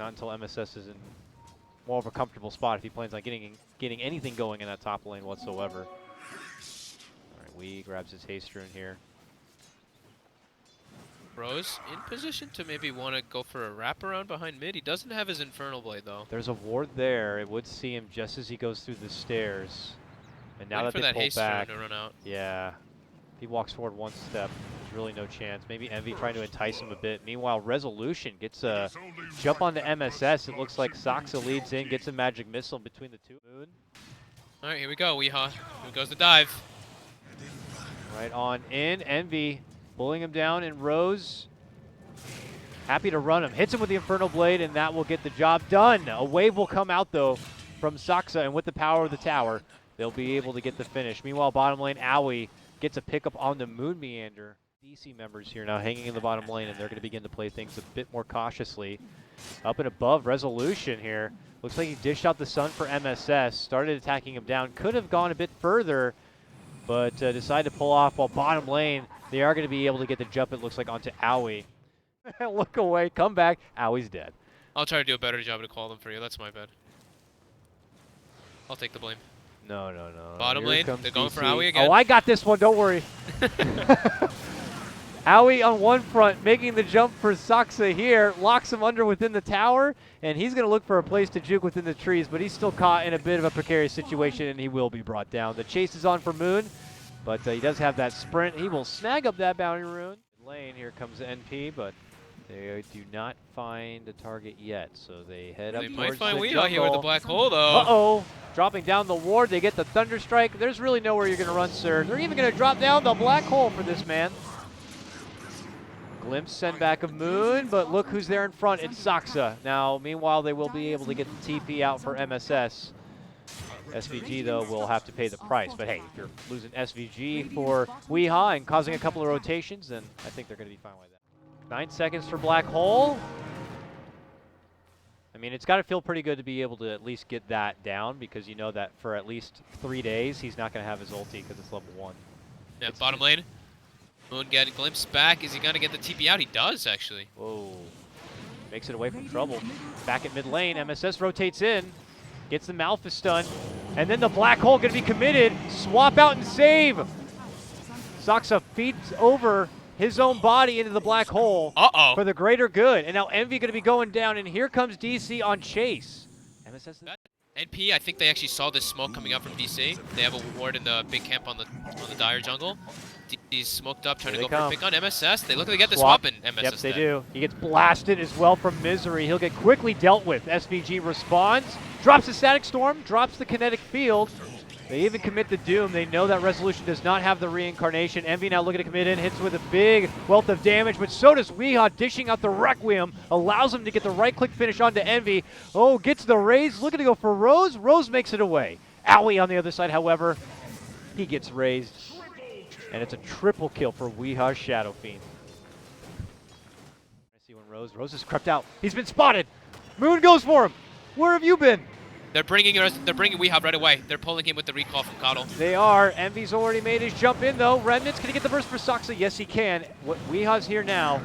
not until MSS is in more of a comfortable spot if he plans on getting anything going in that top lane whatsoever. All right, Wee grabs his haster in here. Rose in position to maybe want to go for a wraparound behind mid. He doesn't have his Infernal Blade though. There's a ward there. It would see him just as he goes through the stairs. And now Waiting that for they that pull back, haste to run out. yeah, if he walks forward one step, there's really no chance. Maybe Envy trying to entice him a bit. Meanwhile, Resolution gets a jump onto MSS. It looks like Saksa leads in, gets a magic missile between the two. Moon. All right, here we go, Weehaw. Here goes the dive. Right on in. Envy pulling him down, and Rose happy to run him. Hits him with the Infernal Blade, and that will get the job done. A wave will come out, though, from Saksa, and with the power of the tower, they'll be able to get the finish. Meanwhile, bottom lane, Owie gets a pickup on the Moon Meander. DC members here now hanging in the bottom lane, and they're going to begin to play things a bit more cautiously. Up and above, Resolution here. Looks like he dished out the Sun for MSS, started attacking him down. Could have gone a bit further, but decided to pull off, while bottom lane, they are going to be able to get the jump, it looks like, onto Owie. Look away, come back, Owie's dead. I'll try to do a better job to call them for you. That's my bad. I'll take the blame. No. Bottom Here lane, comes they're going DC. for Owie again. Oh, I got this one, don't worry. Owie on one front, making the jump for Saksa here, locks him under within the tower, and he's going to look for a place to juke within the trees, but he's still caught in a bit of a precarious situation, and he will be brought down. The chase is on for Moon, but he does have that sprint. He will snag up that bounty rune. Lane, here comes NP, but they do not find a target yet, so they head up They towards might find the Weehaw jungle. here with the black hole, though. Uh-oh. Dropping down the ward. They get the Thunder Strike. There's really nowhere you're going to run, sir. They're even going to drop down the black hole for this man. Glimpse send back of Moon, but look who's there in front. It's Saksa. Now, meanwhile, they will be able to get the TP out for MSS. SVG, though, will have to pay the price. But hey, if you're losing SVG for Weehaw and causing a couple of rotations, then I think they're going to be fine with that. 9 seconds for Black Hole. I mean, it's got to feel pretty good to be able to at least get that down, because you know that for at least 3 days, he's not going to have his ulti because it's level 1. Yeah, bottom lane. Moon get a glimpse back. Is he going to get the TP out? He does, actually. Whoa. Makes it away from trouble. Back at mid lane, MSS rotates in. Gets the Malphus stun. And then the Black Hole going to be committed. Swap out and save. Saksa feeds over his own body into the Black Hole for the greater good. And now Envy going to be going down, and here comes DC on chase. MSS. NP, I think they actually saw this smoke coming up from DC. They have a ward in the big camp on the dire jungle. DC's smoked up, trying to go for a pick on MSS. They look like they get the swap, and MSS Yep, they dead. do. He gets blasted as well from Misery. He'll get quickly dealt with. SVG responds, drops the Static Storm, drops the Kinetic Field. They even commit the Doom. They know that Resolution does not have the Reincarnation. Envy now looking to commit in, hits with a big wealth of damage, but so does Weehaw, dishing out the Requiem, allows him to get the right-click finish onto Envy. Oh, gets the raise, looking to go for Rose. Rose makes it away. Owie on the other side, however, he gets raised. And it's a triple kill for Weehaw's Shadow Fiend. I see when Rose has crept out. He's been spotted. Moon goes for him. Where have you been? They're bringing Weehaw right away. They're pulling him with the recall from Coddle. They are. Envy's already made his jump in, though. Remnant's going to get the burst for Saksa. Yes, he can. Weehaw's here now.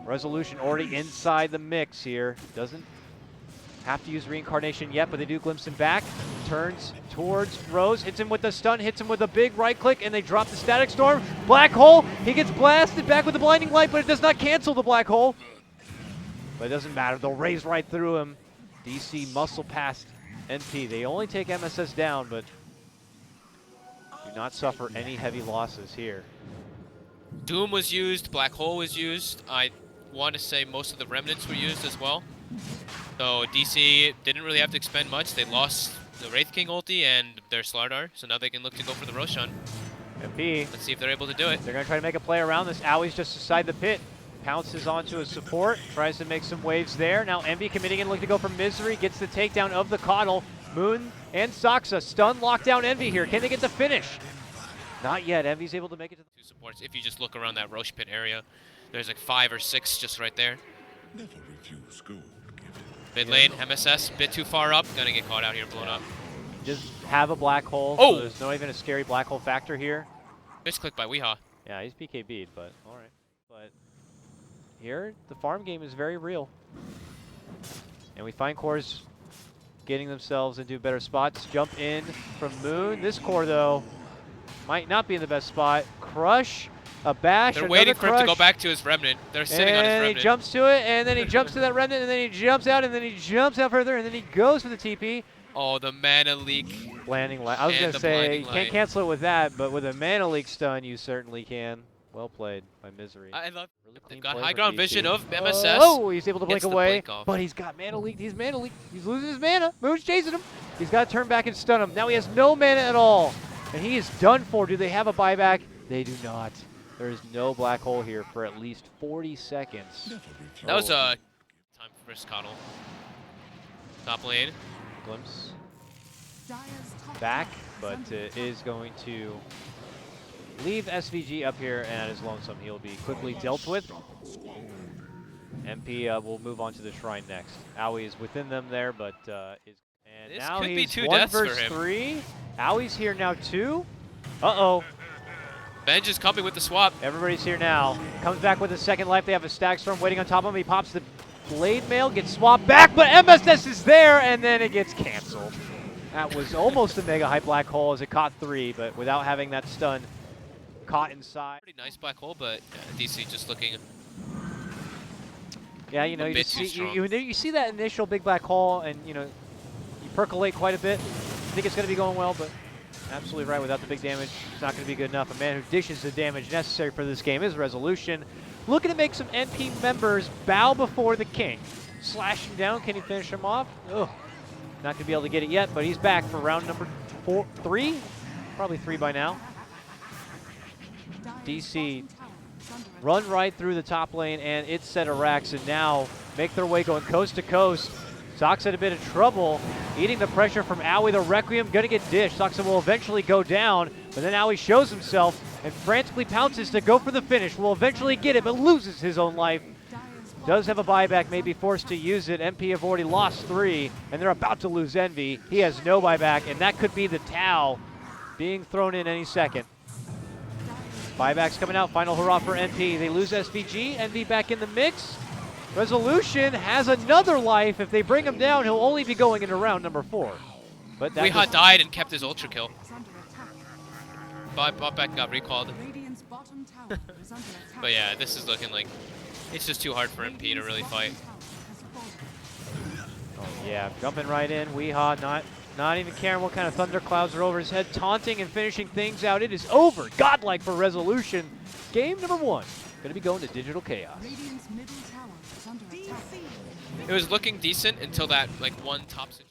Resolution already inside the mix here. Doesn't have to use Reincarnation yet, but they do glimpse him back. Turns towards Rose, hits him with the stun, hits him with a big right click, and they drop the Static Storm. Black Hole, he gets blasted back with the Blinding Light, but it does not cancel the Black Hole. But it doesn't matter, they'll raise right through him. DC muscle past NP. They only take MSS down, but do not suffer any heavy losses here. Doom was used, Black Hole was used. I want to say most of the Remnants were used as well. So DC didn't really have to expend much. They lost the Wraith King ulti and their Slardar, so now they can look to go for the Roshan. MP. Let's see if they're able to do it. They're going to try to make a play around this. Owie's just beside the pit. Pounces onto his support, tries to make some waves there. Now Envy committing in, looking to go for Misery, gets the takedown of the Coddle. Moon and Saksa stun lockdown Envy here. Can they get the finish? Not yet. Envy's able to make it to the two supports. If you just look around that Roche pit area, there's like 5 or 6 just right there. Never refuse gold. Mid lane, MSS, bit too far up, gonna get caught out here, blown up. Just have a Black Hole. Oh! So there's not even a scary Black Hole factor here. Misclick by Weehaw. Yeah, he's PKB'd, but all right. But here, the farm game is very real. And we find cores getting themselves into better spots. Jump in from Moon. This core, though, might not be in the best spot. Crush, a bash, They're another waiting for him to go crush. back to his remnant. They're sitting on his And remnant. he jumps to it, and then he jumps to that remnant, and then he jumps out, and then he jumps out further, and then he goes for the TP. Oh, the mana leak. Blinding light. I was And going to the say, blinding you can't light. cancel it with that, but with a mana leak stun, you certainly can. Well played by Misery. I love. Really They've clean got play high from ground DC. vision of MSS. Oh, he's able to blink Gets the away, blink off. but he's got mana leak. He's mana leak. He's losing his mana. Moon's chasing him. He's got to turn back and stun him. Now he has no mana at all, and he is done for. Do they have a buyback? They do not. There is no black hole here for at least 40 seconds. That was a time for Coddle. Top lane. Glimpse back, but is going to leave SVG up here, and at his lonesome, he'll be quickly dealt with. MP will move on to the shrine next. Aoi is within them there, but is and This now could be he's 2 1 deaths for versus him. 3. Aoi's here now too. Uh-oh. Benj is coming with the swap. Everybody's here now. Comes back with a second life. They have a stack storm waiting on top of him. He pops the blade mail, gets swapped back, but MSS is there, and then it gets canceled. That was almost a mega hype black hole as it caught 3, but without having that stun caught inside. Pretty nice black hole, but DC just looking. Yeah, you know, A you, bit just too see, you, strong. you see that initial big black hole, and you know, you percolate quite a bit. I think it's going to be going well, but absolutely right. Without the big damage, it's not going to be good enough. A man who dishes the damage necessary for this game is Resolution. Looking to make some NP members bow before the king. Slashing down, can he finish him off? Ugh. Not going to be able to get it yet, but he's back for round number 3? Probably 3 by now. DC run right through the top lane and its set of racks, and now make their way going coast to coast. Soxa in a bit of trouble, eating the pressure from Aoi. The Requiem gonna get dished. Soxa will eventually go down, but then Aoi shows himself and frantically pounces to go for the finish. Will eventually get it, but loses his own life. Does have a buyback, may be forced to use it. MP have already lost 3, and they're about to lose Envy. He has no buyback, and that could be the Tau being thrown in any second. Buybacks coming out, final hurrah for NP. They lose SVG, Envy back in the mix. Resolution has another life. If they bring him down, he'll only be going into round number 4. But that Weeha died and kept his ultra kill. Bot back got recalled. But yeah, this is looking like it's just too hard for MP to really fight. Oh yeah, jumping right in. Weeha not even caring what kind of thunderclouds are over his head, taunting and finishing things out. It is over. Godlike for Resolution. Game number 1. Gonna be going to Digital Chaos. It was looking decent until that like one top situation.